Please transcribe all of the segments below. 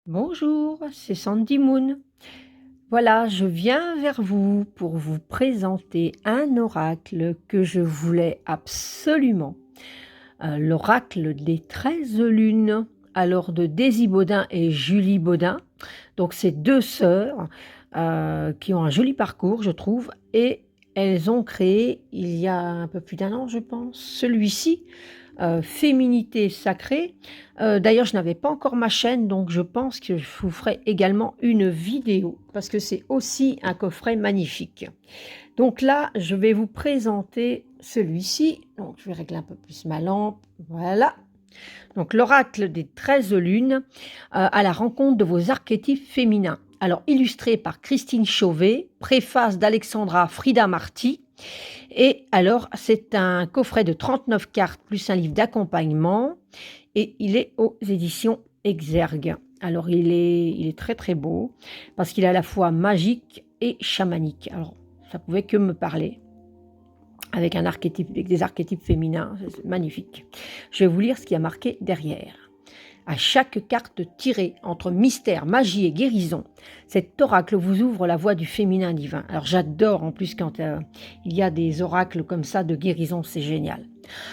Bonjour, c'est Sandy Moon. Voilà, je viens vers vous pour vous présenter un oracle que je voulais absolument. L'oracle des 13 lunes, alors de Daisy Baudin et Julie Baudin. Donc c'est deux sœurs qui ont un joli parcours, je trouve, et elles ont créé, il y a un peu plus d'1 an, je pense, celui-ci, Féminité sacrée. D'ailleurs, je n'avais pas encore ma chaîne, donc je pense que je vous ferai également une vidéo, parce que c'est aussi un coffret magnifique. Donc là, je vais vous présenter celui-ci. Donc je vais régler un peu plus ma lampe, voilà. Donc l'oracle des 13 lunes, à la rencontre de vos archétypes féminins. Alors illustré par Christine Chauvet, préface d'Alexandra Frida Marty. Et alors c'est un coffret de 39 cartes plus un livre d'accompagnement et il est aux éditions Exergue. Alors il est très très beau parce qu'il est à la fois magique et chamanique. Alors ça pouvait que me parler. Avec des archétypes féminins, c'est magnifique. Je vais vous lire ce qui a marqué derrière. À chaque carte tirée entre mystère, magie et guérison, cet oracle vous ouvre la voie du féminin divin. Alors j'adore en plus quand il y a des oracles comme ça de guérison, c'est génial.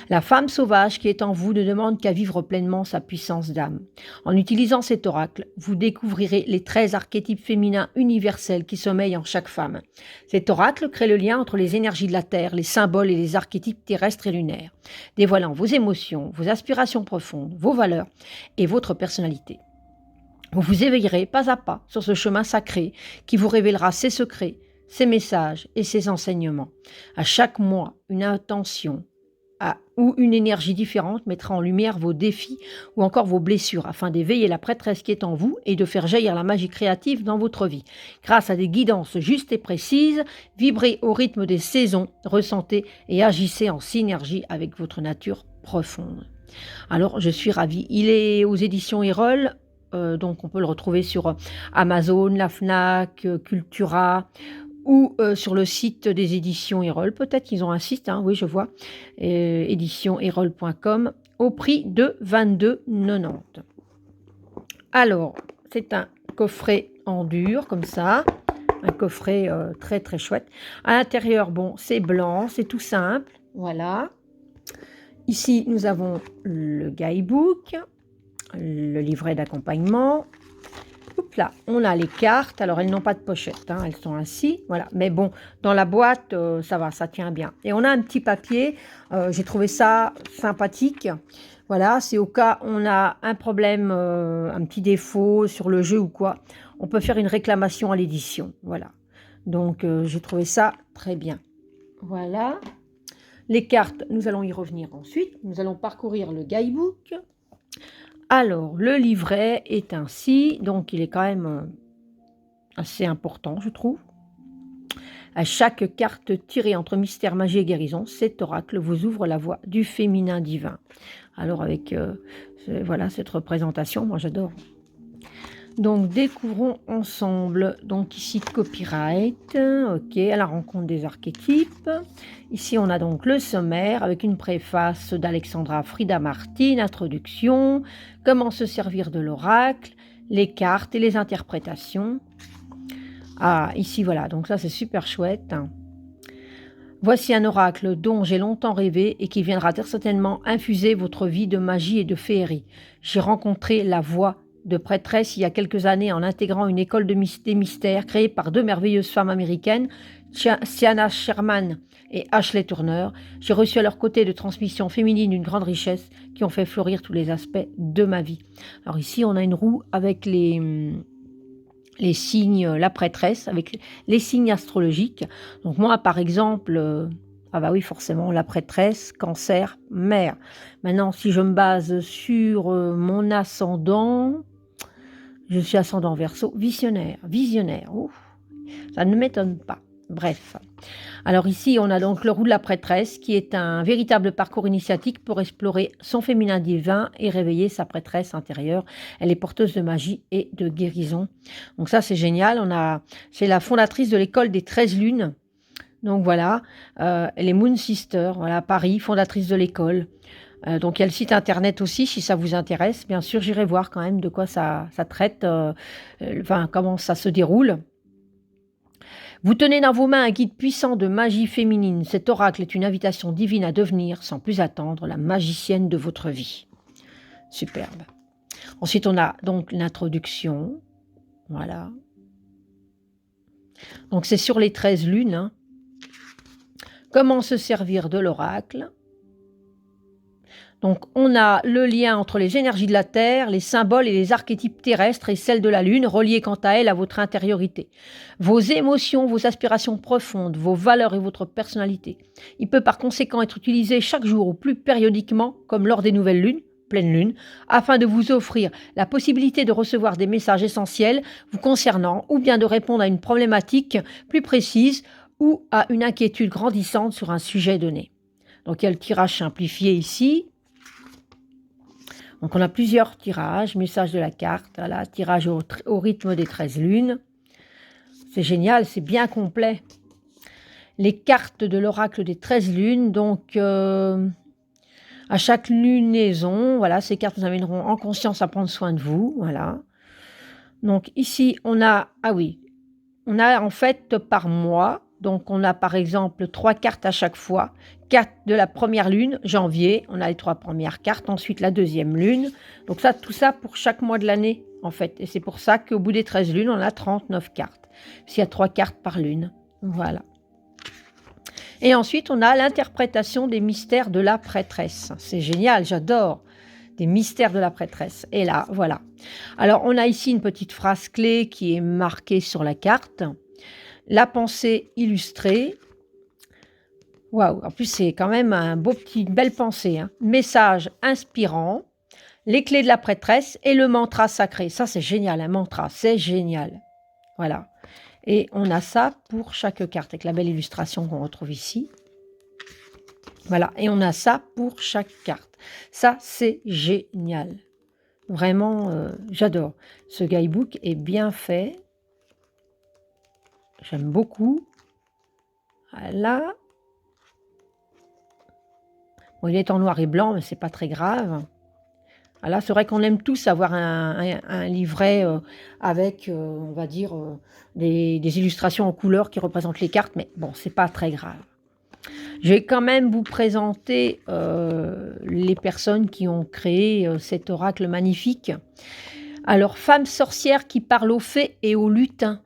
La femme sauvage qui est en vous ne demande qu'à vivre pleinement sa puissance d'âme. En utilisant cet oracle, vous découvrirez les 13 archétypes féminins universels qui sommeillent en chaque femme. Cet oracle crée le lien entre les énergies de la Terre, les symboles et les archétypes terrestres et lunaires, dévoilant vos émotions, vos aspirations profondes, vos valeurs et votre personnalité. Vous vous éveillerez pas à pas sur ce chemin sacré qui vous révélera ses secrets, ses messages et ses enseignements. À chaque mois, une intention ou une énergie différente mettra en lumière vos défis ou encore vos blessures afin d'éveiller la prêtresse qui est en vous et de faire jaillir la magie créative dans votre vie. Grâce à des guidances justes et précises, vibrez au rythme des saisons, ressentez et agissez en synergie avec votre nature profonde. Alors, je suis ravie. Il est aux éditions Erol, donc on peut le retrouver sur Amazon, la Fnac, Cultura ou sur le site des éditions Erol. Peut-être qu'ils ont un site, hein, oui, je vois, éditionserol.com, au prix de 22,90 €. Alors, c'est un coffret en dur, comme ça, un coffret très très chouette. À l'intérieur, bon, c'est blanc, c'est tout simple, voilà. Ici, nous avons le guidebook, le livret d'accompagnement. Là, on a les cartes. Alors, elles n'ont pas de pochette, hein, elles sont ainsi, voilà. Mais bon, dans la boîte, ça va, ça tient bien. Et on a un petit papier. J'ai trouvé ça sympathique. Voilà, c'est au cas où on a un problème, un petit défaut sur le jeu ou quoi. On peut faire une réclamation à l'édition. Voilà. Donc, j'ai trouvé ça très bien. Voilà. Les cartes, nous allons y revenir ensuite. Nous allons parcourir le guidebook. Alors, le livret est ainsi, donc il est quand même assez important, je trouve. À chaque carte tirée entre mystère, magie et guérison, cet oracle vous ouvre la voie du féminin divin. Alors, avec voilà cette représentation, moi j'adore. Donc, découvrons ensemble, donc ici, copyright, ok, à la rencontre des archétypes. Ici, on a donc le sommaire avec une préface d'Alexandra Frida Marty, une introduction, comment se servir de l'oracle, les cartes et les interprétations. Ah, ici, voilà, donc ça, c'est super chouette. Voici un oracle dont j'ai longtemps rêvé et qui viendra très certainement infuser votre vie de magie et de féerie. J'ai rencontré la voix de prêtresse il y a quelques années en intégrant une école des mystères créée par deux merveilleuses femmes américaines, Sienna Sherman et Ashley Turner. J'ai reçu à leur côté de transmissions féminines d'une grande richesse qui ont fait fleurir tous les aspects de ma vie. Alors ici, on a une roue avec les signes, la prêtresse, avec les signes astrologiques. Donc moi, par exemple, ah bah oui, forcément, la prêtresse, cancer, mère. Maintenant, si je me base sur mon ascendant, je suis ascendant Verseau, visionnaire, ouf, ça ne m'étonne pas. Bref. Alors ici, on a donc le roue de la prêtresse qui est un véritable parcours initiatique pour explorer son féminin divin et réveiller sa prêtresse intérieure. Elle est porteuse de magie et de guérison. Donc ça, c'est génial. C'est la fondatrice de l'école des 13 lunes. Donc voilà, elle est Moon Sister, voilà, à Paris, fondatrice de l'école. Donc il y a le site internet aussi, si ça vous intéresse. Bien sûr, j'irai voir quand même de quoi ça traite, enfin, comment ça se déroule. Vous tenez dans vos mains un guide puissant de magie féminine. Cet oracle est une invitation divine à devenir, sans plus attendre, la magicienne de votre vie. Superbe. Ensuite, on a donc l'introduction. Voilà. Donc c'est sur les 13 lunes. Hein. Comment se servir de l'oracle? Donc, on a le lien entre les énergies de la Terre, les symboles et les archétypes terrestres et celles de la Lune, reliés quant à elle à votre intériorité. Vos émotions, vos aspirations profondes, vos valeurs et votre personnalité. Il peut par conséquent être utilisé chaque jour ou plus périodiquement, comme lors des nouvelles lunes, pleine lune, afin de vous offrir la possibilité de recevoir des messages essentiels vous concernant ou bien de répondre à une problématique plus précise ou à une inquiétude grandissante sur un sujet donné. Donc, il y a le tirage simplifié ici. Donc, on a plusieurs tirages, message de la carte, voilà, tirage au rythme des 13 lunes. C'est génial, c'est bien complet. Les cartes de l'oracle des 13 lunes, donc à chaque lunaison, voilà, ces cartes vous amèneront en conscience à prendre soin de vous, voilà. Donc ici, on a, ah oui, on a en fait par mois, donc on a par exemple 3 cartes à chaque fois. 4 de la première lune, janvier, on a les 3 premières cartes, ensuite la deuxième lune. Donc ça, tout ça pour chaque mois de l'année en fait. Et c'est pour ça qu'au bout des 13 lunes, on a 39 cartes. S'il y a 3 cartes par lune, voilà. Et ensuite, on a l'interprétation des mystères de la prêtresse. C'est génial, j'adore. Des mystères de la prêtresse. Et là, voilà. Alors, on a ici une petite phrase clé qui est marquée sur la carte. La pensée illustrée. Waouh, en plus, c'est quand même une belle pensée. Hein. Message inspirant. Les clés de la prêtresse et le mantra sacré. Ça, c'est génial, un mantra, c'est génial. Voilà. Et on a ça pour chaque carte, avec la belle illustration qu'on retrouve ici. Voilà, et on a ça pour chaque carte. Ça, c'est génial. Vraiment, j'adore. Ce guidebook est bien fait. J'aime beaucoup. Voilà. Bon, il est en noir et blanc, mais c'est pas très grave. Voilà, c'est vrai qu'on aime tous avoir un livret avec, on va dire, des illustrations en couleur qui représentent les cartes, mais bon, c'est pas très grave. Je vais quand même vous présenter les personnes qui ont créé cet oracle magnifique. Alors, femme sorcière qui parle aux fées et aux lutins.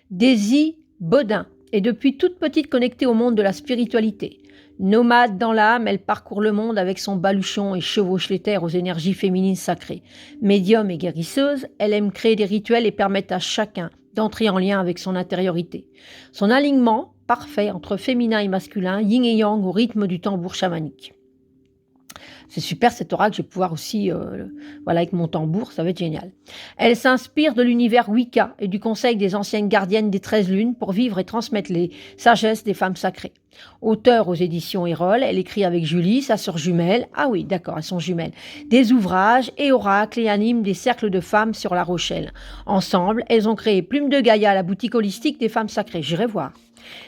Daisy Bodin est depuis toute petite connectée au monde de la spiritualité. Nomade dans l'âme, elle parcourt le monde avec son baluchon et chevauche les terres aux énergies féminines sacrées. Médium et guérisseuse, elle aime créer des rituels et permettre à chacun d'entrer en lien avec son intériorité. Son alignement parfait entre féminin et masculin, yin et yang au rythme du tambour chamanique. C'est super cet oracle, je vais pouvoir aussi, voilà, avec mon tambour, ça va être génial. Elle s'inspire de l'univers Wicca et du conseil des anciennes gardiennes des 13 lunes pour vivre et transmettre les sagesses des femmes sacrées. Auteure aux éditions Erol, elle écrit avec Julie, sa sœur jumelle, ah oui, d'accord, elles sont jumelles, des ouvrages et oracles et anime des cercles de femmes sur La Rochelle. Ensemble, elles ont créé Plume de Gaïa, la boutique holistique des femmes sacrées. J'irai voir.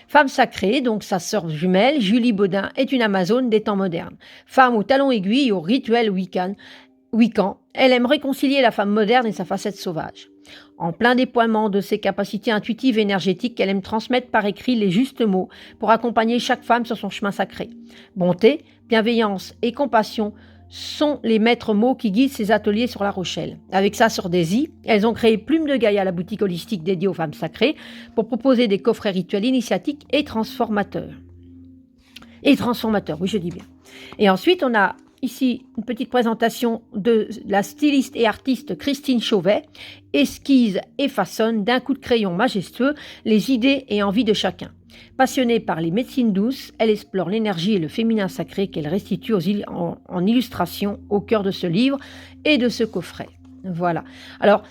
Femme sacrée, donc sa sœur jumelle, Julie Bodin, est une Amazone des temps modernes. Femme au talon aiguille et au rituel wiccan, elle aime réconcilier la femme moderne et sa facette sauvage. En plein déploiement de ses capacités intuitives et énergétiques, elle aime transmettre par écrit les justes mots pour accompagner chaque femme sur son chemin sacré. Bonté, bienveillance et compassion sont les maîtres mots qui guident ces ateliers sur La Rochelle. Avec ça sur Daisy, elles ont créé Plume de Gaïa, la boutique holistique dédiée aux femmes sacrées, pour proposer des coffrets rituels initiatiques et transformateurs. Oui, je dis bien. Et ensuite, on a ici une petite présentation de la styliste et artiste Christine Chauvet, esquisse et façonne d'un coup de crayon majestueux les idées et envies de chacun. Passionnée par les médecines douces, elle explore l'énergie et le féminin sacré qu'elle restitue en illustration au cœur de ce livre et de ce coffret. Voilà. Alors,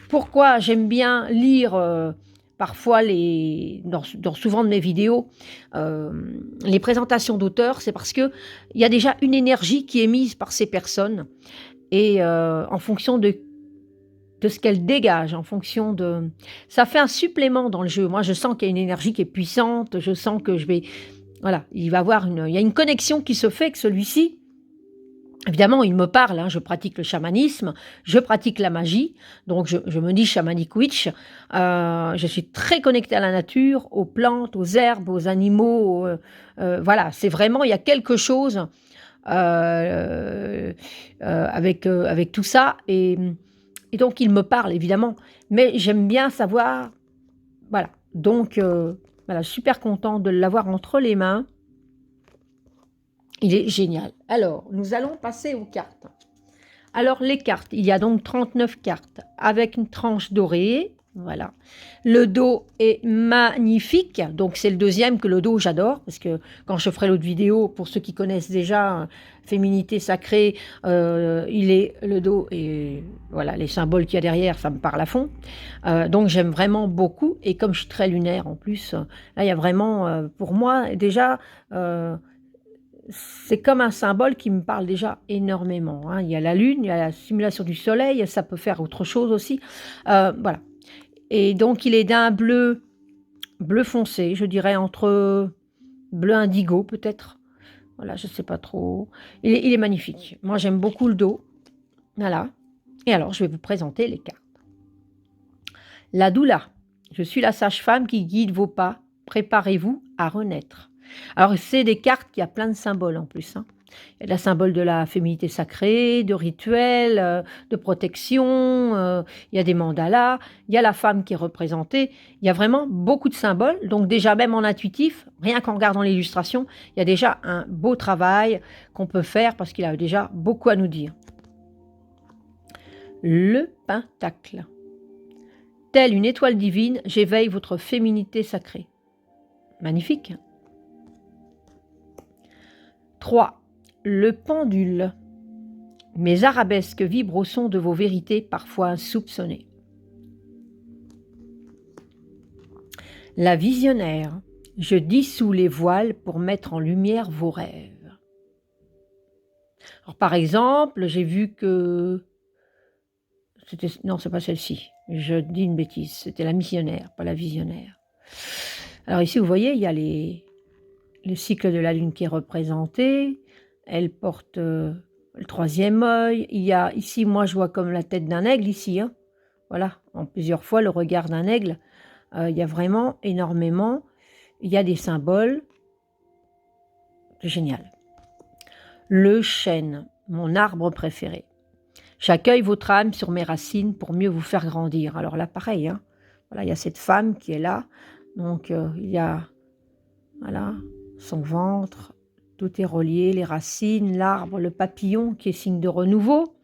pourquoi j'aime bien lire parfois, dans souvent de mes vidéos, les présentations d'auteurs, c'est parce qu'il y a déjà une énergie qui est mise par ces personnes et en fonction de de ce qu'elle dégage en fonction de ça fait un supplément dans le jeu. Moi, je sens qu'il y a une énergie qui est puissante, je sens que je vais voilà, il y a une connexion qui se fait avec celui-ci. Évidemment, il me parle, hein, je pratique le chamanisme, je pratique la magie, donc je me dis shamanic witch. Je suis très connectée à la nature, aux plantes, aux herbes, aux animaux. Voilà, c'est vraiment, il y a quelque chose avec tout ça. Et donc, il me parle, évidemment. Mais j'aime bien savoir, voilà. Donc, voilà, super content de l'avoir entre les mains. Il est génial. Alors, nous allons passer aux cartes. Alors, les cartes, il y a donc 39 cartes avec une tranche dorée. Voilà. Le dos est magnifique. Donc, c'est le deuxième que le dos, j'adore. Parce que quand je ferai l'autre vidéo, pour ceux qui connaissent déjà Féminité Sacrée, le dos et voilà, les symboles qu'il y a derrière, ça me parle à fond. Donc, j'aime vraiment beaucoup. Et comme je suis très lunaire en plus, là, il y a vraiment, pour moi, déjà... c'est comme un symbole qui me parle déjà énormément, hein. Il y a la lune, il y a la simulation du soleil, ça peut faire autre chose aussi. Voilà. Et donc, il est d'un bleu foncé, je dirais entre bleu indigo peut-être. Voilà, je ne sais pas trop. Il est magnifique. Moi, j'aime beaucoup le dos. Voilà. Et alors, je vais vous présenter les cartes. La doula. Je suis la sage-femme qui guide vos pas. Préparez-vous à renaître. Alors, c'est des cartes qui a plein de symboles en plus, hein. Il y a le symbole de la féminité sacrée, de rituels, de protection, il y a des mandalas, il y a la femme qui est représentée, il y a vraiment beaucoup de symboles. Donc déjà, même en intuitif, rien qu'en regardant l'illustration, il y a déjà un beau travail qu'on peut faire parce qu'il a déjà beaucoup à nous dire. Le pentacle. Telle une étoile divine, j'éveille votre féminité sacrée. Magnifique. 3. Le pendule. Mes arabesques vibrent au son de vos vérités parfois insoupçonnées. La visionnaire. Je dissous les voiles pour mettre en lumière vos rêves. Alors, par exemple, j'ai vu que... Non, c'est pas celle-ci. Je dis une bêtise. C'était la missionnaire, pas la visionnaire. Alors ici, vous voyez, il y a le cycle de la lune qui est représenté. Elle porte le troisième œil. Il y a ici, moi, je vois comme la tête d'un aigle ici, hein. Voilà, en plusieurs fois, le regard d'un aigle. Il y a vraiment énormément. Il y a des symboles. C'est génial. Le chêne, mon arbre préféré. J'accueille votre âme sur mes racines pour mieux vous faire grandir. Alors là, pareil, hein. Voilà, il y a cette femme qui est là. Donc, il y a voilà, son ventre. Tout est relié, les racines, l'arbre, le papillon qui est signe de renouveau.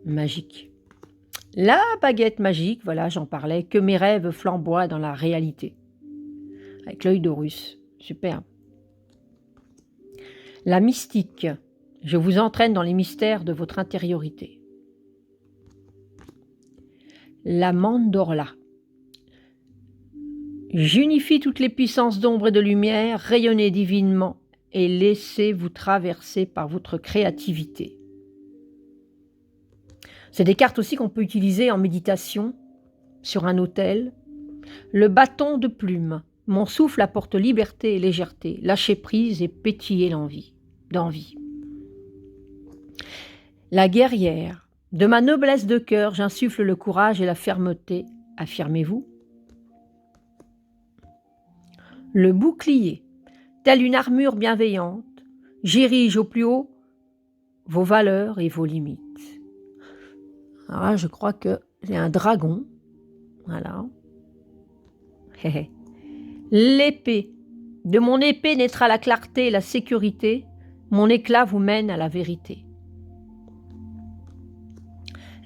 Magique. La baguette magique, voilà, j'en parlais, que mes rêves flamboient dans la réalité. Avec l'œil d'Horus, superbe. La mystique, je vous entraîne dans les mystères de votre intériorité. La mandorla. J'unifie toutes les puissances d'ombre et de lumière, rayonnez divinement et laissez-vous traverser par votre créativité. C'est des cartes aussi qu'on peut utiliser en méditation, sur un autel. Le bâton de plume. Mon souffle apporte liberté et légèreté. Lâchez prise et pétillez d'envie. La guerrière. De ma noblesse de cœur, j'insuffle le courage et la fermeté. Affirmez-vous. Le bouclier. Telle une armure bienveillante, j'érige au plus haut vos valeurs et vos limites. Alors là, je crois que c'est un dragon. Voilà. L'épée. De mon épée naîtra la clarté et la sécurité. Mon éclat vous mène à la vérité.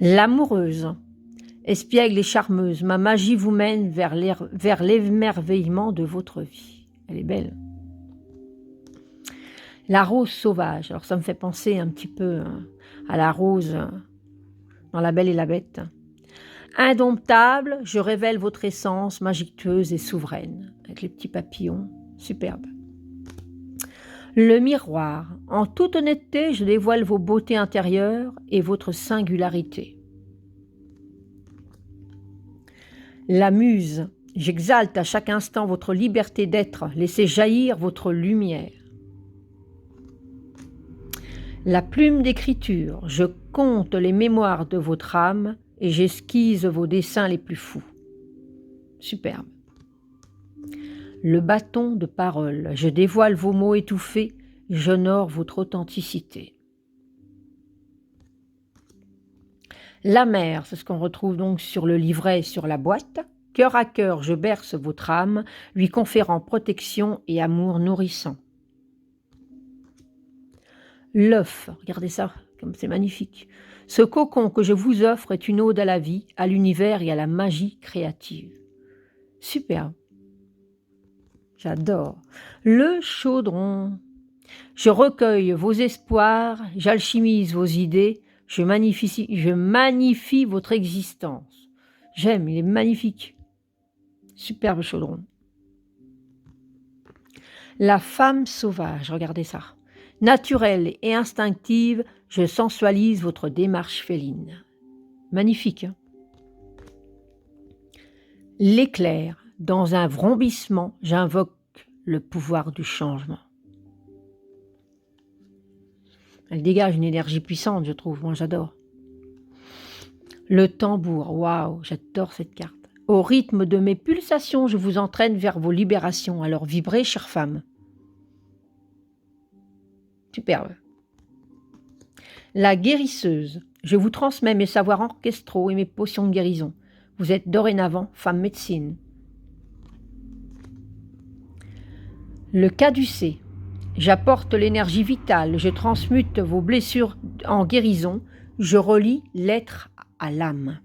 L'amoureuse. Espiègle et charmeuse, ma magie vous mène vers l'émerveillement de votre vie. Elle est belle. La rose sauvage. Alors ça me fait penser un petit peu à la rose dans La Belle et la Bête. Indomptable, je révèle votre essence majestueuse et souveraine, avec les petits papillons, superbe. Le miroir. En toute honnêteté, je dévoile vos beautés intérieures et votre singularité. La muse, j'exalte à chaque instant votre liberté d'être, laissez jaillir votre lumière. La plume d'écriture, je compte les mémoires de votre âme et j'esquisse vos dessins les plus fous. Superbe. Le bâton de parole, je dévoile vos mots étouffés, j'honore votre authenticité. La mer, c'est ce qu'on retrouve donc sur le livret et sur la boîte. Cœur à cœur, je berce votre âme, lui conférant protection et amour nourrissant. L'œuf, regardez ça, comme c'est magnifique. Ce cocon que je vous offre est une ode à la vie, à l'univers et à la magie créative. Super. J'adore. Le chaudron. Je recueille vos espoirs, j'alchimise vos idées, je magnifie votre existence. J'aime, il est magnifique. Superbe chaudron. La femme sauvage, regardez ça. Naturelle et instinctive, je sensualise votre démarche féline. Magnifique. Hein? L'éclair, dans un vrombissement, j'invoque le pouvoir du changement. Elle dégage une énergie puissante, je trouve. Moi, j'adore. Le tambour, waouh, j'adore cette carte. Au rythme de mes pulsations, je vous entraîne vers vos libérations. Alors vibrez, chère femme. Superbe. La guérisseuse, je vous transmets mes savoirs orchestraux et mes potions de guérison. Vous êtes dorénavant femme médecine. Le caducée, j'apporte l'énergie vitale, je transmute vos blessures en guérison, je relie l'être à l'âme.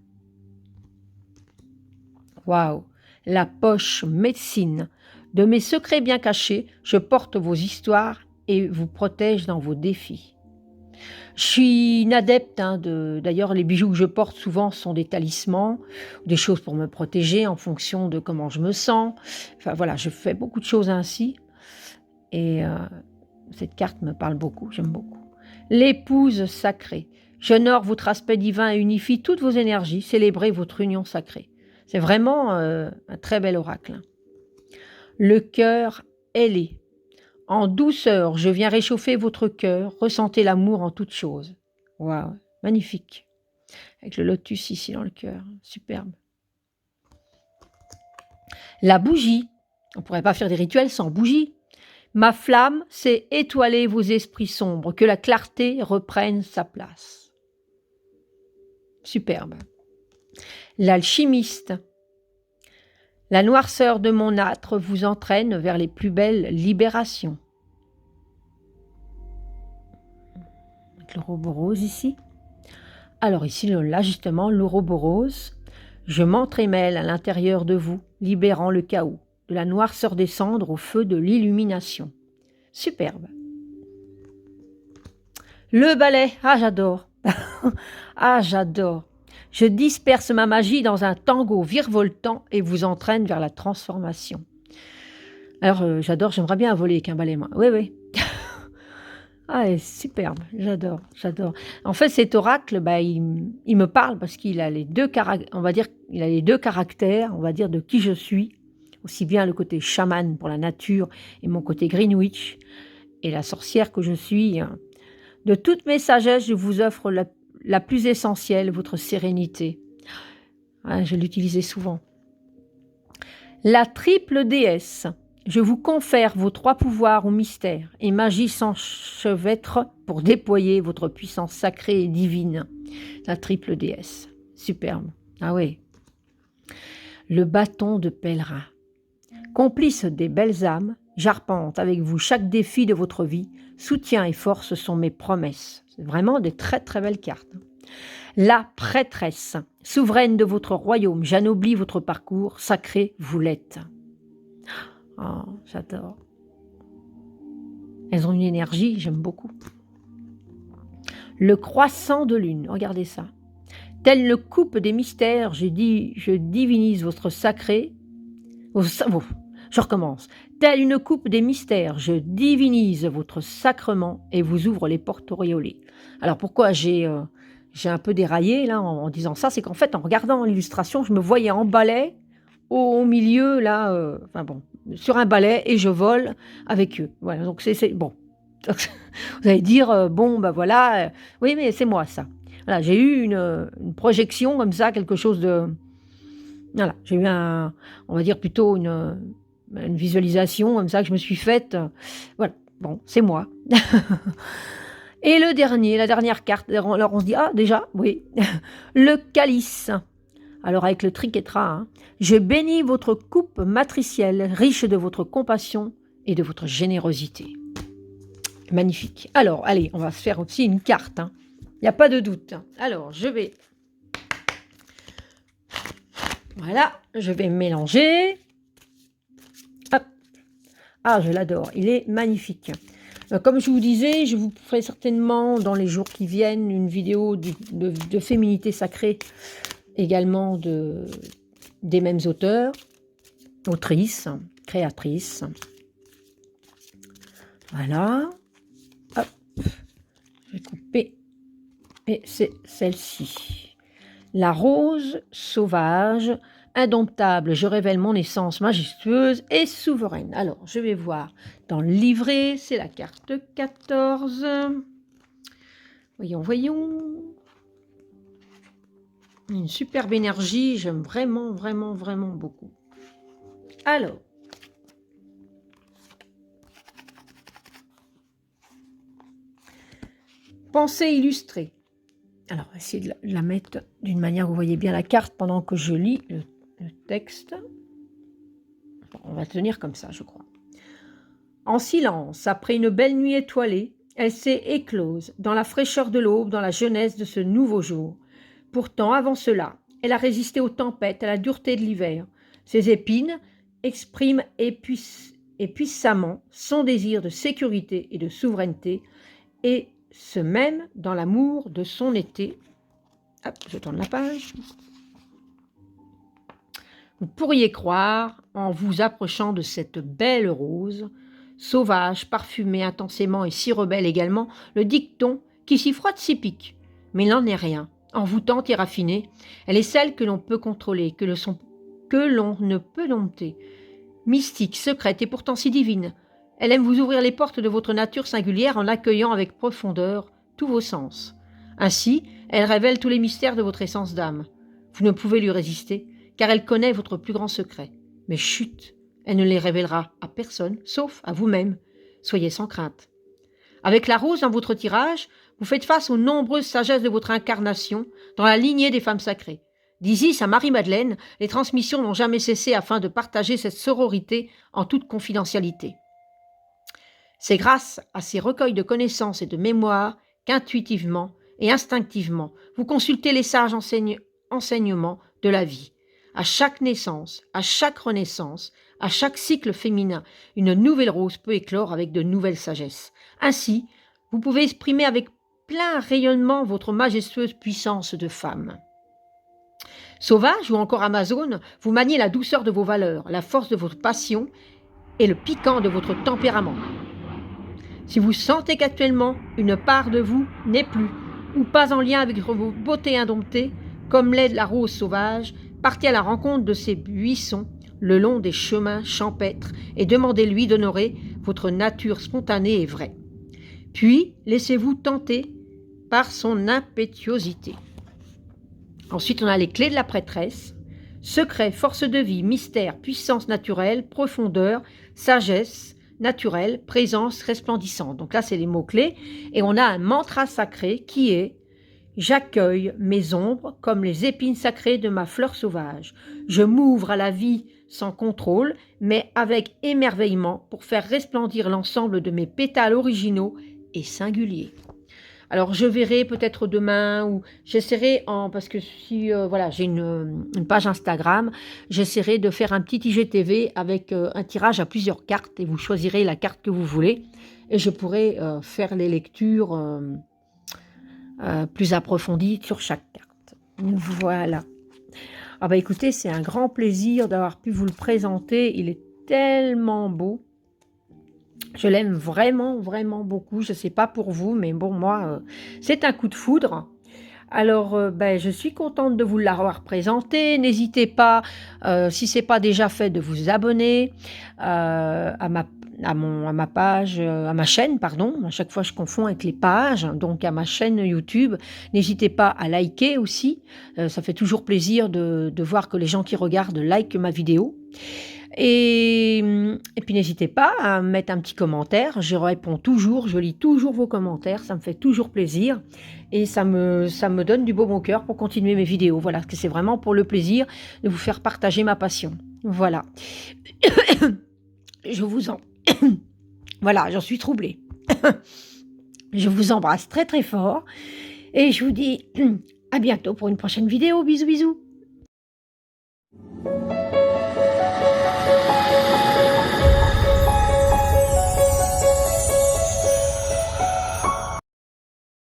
Waouh! La poche médecine, de mes secrets bien cachés, je porte vos histoires et vous protège dans vos défis. Je suis une adepte, d'ailleurs les bijoux que je porte souvent sont des talismans, des choses pour me protéger en fonction de comment je me sens. Enfin voilà, je fais beaucoup de choses ainsi et cette carte me parle beaucoup, j'aime beaucoup. L'épouse sacrée, j'honore votre aspect divin et unifie toutes vos énergies, célébrez votre union sacrée. C'est vraiment un très bel oracle. Le cœur ailé. En douceur, je viens réchauffer votre cœur, ressentez l'amour en toutes choses. Waouh, magnifique. Avec le lotus ici dans le cœur, superbe. La bougie, on ne pourrait pas faire des rituels sans bougie. Ma flamme, c'est étoiler vos esprits sombres, que la clarté reprenne sa place. Superbe. L'alchimiste. La noirceur de mon âtre vous entraîne vers les plus belles libérations. Avec l'ouroboros ici. Alors ici, là justement, l'ouroboros. Je m'entremêle à l'intérieur de vous, libérant le chaos, de la noirceur des cendres au feu de l'illumination. Superbe. Le balai, ah j'adore. Ah j'adore. Je disperse ma magie dans un tango virevoltant et vous entraîne vers la transformation. Alors, j'adore, j'aimerais bien voler avec un balai, moi. Oui, oui. Ah, superbe, j'adore, j'adore. En fait, cet oracle, il me parle parce qu'il a les deux caractères, on va dire, il a les deux caractères, on va dire, de qui je suis, aussi bien le côté chaman pour la nature et mon côté Greenwich, et la sorcière que je suis. De toutes mes sagesses, je vous offre la plus essentielle, votre sérénité. Je l'utilisais souvent. La triple déesse. Je vous confère vos 3 pouvoirs ou mystères et magie s'enchevêtre pour déployer votre puissance sacrée et divine. La triple déesse. Superbe. Ah oui. Le bâton de pèlerin. Complice des belles âmes, j'arpente avec vous chaque défi de votre vie. Soutien et force sont mes promesses. C'est vraiment des très très belles cartes. La prêtresse, souveraine de votre royaume, j'anoblis votre parcours, sacré vous l'êtes. Oh, j'adore. Elles ont une énergie, j'aime beaucoup. Le croissant de lune, regardez ça. Telle une coupe des mystères, je divinise votre sacré. Je recommence. Telle une coupe des mystères, je divinise votre sacrement et vous ouvre les portes auréolées. Alors pourquoi j'ai un peu déraillé là en disant ça, c'est qu'en fait en regardant l'illustration, je me voyais en balai au milieu, là, enfin bon, sur un balai et je vole avec eux. Voilà, donc c'est bon. Vous allez dire, bon, ben voilà, oui, mais c'est moi ça. Voilà, j'ai eu une projection comme ça, quelque chose de voilà, j'ai eu on va dire plutôt une visualisation comme ça que je me suis faite, voilà, bon, c'est moi. Et la dernière carte, alors on se dit: «Ah déjà, oui, le calice». Alors avec le triquetra, hein: «Je bénis votre coupe matricielle, riche de votre compassion et de votre générosité». Magnifique. Alors, allez, on va se faire aussi une carte, hein. Il n'y a pas de doute. Alors, voilà, je vais mélanger. Hop. Ah, je l'adore, il est magnifique. Comme je vous disais, je vous ferai certainement dans les jours qui viennent une vidéo de féminité sacrée, également des mêmes auteurs, autrices, créatrices. Voilà. Hop. Je vais couper. Et c'est celle-ci. La rose sauvage, indomptable, je révèle mon essence majestueuse et souveraine. Alors, je vais voir dans le livret, c'est la carte 14. Voyons, voyons. Une superbe énergie, j'aime vraiment, vraiment, vraiment beaucoup. Alors, pensée illustrée. Alors, on va essayer de la mettre d'une manière où vous voyez bien la carte pendant que je lis le texte. Bon, on va tenir comme ça, je crois. En silence, après une belle nuit étoilée, elle s'est éclose dans la fraîcheur de l'aube, dans la jeunesse de ce nouveau jour. Pourtant, avant cela, elle a résisté aux tempêtes, à la dureté de l'hiver. Ses épines expriment puissamment son désir de sécurité et de souveraineté, et ce même dans l'amour de son été. Hop, je tourne la page. Vous pourriez croire, en vous approchant de cette belle rose, sauvage, parfumée intensément et si rebelle également, le dicton qui s'y frotte s'y pique. Mais il n'en est rien. Envoûtante et raffinée, elle est celle que l'on peut contrôler, que l'on ne peut dompter. Mystique, secrète et pourtant si divine, elle aime vous ouvrir les portes de votre nature singulière en accueillant avec profondeur tous vos sens. Ainsi, elle révèle tous les mystères de votre essence d'âme. Vous ne pouvez lui résister, car elle connaît votre plus grand secret. Mais chut, elle ne les révélera à personne, sauf à vous-même. Soyez sans crainte. Avec la rose dans votre tirage, vous faites face aux nombreuses sagesses de votre incarnation dans la lignée des femmes sacrées. D'Isis à Marie-Madeleine, les transmissions n'ont jamais cessé afin de partager cette sororité en toute confidentialité. C'est grâce à ces recueils de connaissances et de mémoires qu'intuitivement et instinctivement, vous consultez les sages enseignements de la vie. À chaque naissance, à chaque renaissance, à chaque cycle féminin, une nouvelle rose peut éclore avec de nouvelles sagesses. Ainsi, vous pouvez exprimer avec plein rayonnement votre majestueuse puissance de femme. Sauvage ou encore amazone, vous maniez la douceur de vos valeurs, la force de votre passion et le piquant de votre tempérament. Si vous sentez qu'actuellement une part de vous n'est plus ou pas en lien avec vos beautés indomptées, comme l'est la rose sauvage, partez à la rencontre de ces buissons le long des chemins champêtres et demandez-lui d'honorer votre nature spontanée et vraie. Puis, laissez-vous tenter par son impétuosité. Ensuite, on a les clés de la prêtresse. Secret, force de vie, mystère, puissance naturelle, profondeur, sagesse naturelle, présence resplendissante. Donc là, c'est les mots-clés. Et on a un mantra sacré qui est « J'accueille mes ombres comme les épines sacrées de ma fleur sauvage. Je m'ouvre à la vie sans contrôle, mais avec émerveillement pour faire resplendir l'ensemble de mes pétales originaux et singuliers. » Alors, je verrai peut-être demain ou j'essaierai, parce que si voilà, j'ai une page Instagram, j'essaierai de faire un petit IGTV avec un tirage à plusieurs cartes et vous choisirez la carte que vous voulez et je pourrai faire les lectures plus approfondies sur chaque carte. Voilà. Ah bah écoutez, c'est un grand plaisir d'avoir pu vous le présenter. Il est tellement beau. Je l'aime vraiment, vraiment beaucoup. Je ne sais pas pour vous, mais bon, moi, c'est un coup de foudre. Alors, je suis contente de vous l'avoir présenté. N'hésitez pas, si ce n'est pas déjà fait, de vous abonner, à ma page, à ma chaîne pardon. À chaque fois je confonds avec les pages, donc à ma chaîne YouTube. N'hésitez pas à liker aussi, ça fait toujours plaisir de voir que les gens qui regardent likent ma vidéo. Et puis n'hésitez pas à mettre un petit commentaire, je réponds toujours, je lis toujours vos commentaires, ça me fait toujours plaisir et ça me donne du baume au cœur pour continuer mes vidéos. Voilà, parce que c'est vraiment pour le plaisir de vous faire partager ma passion. Voilà. Je vous en voilà, j'en suis troublée. Je vous embrasse très, très fort et je vous dis à bientôt pour une prochaine vidéo. Bisous, bisous.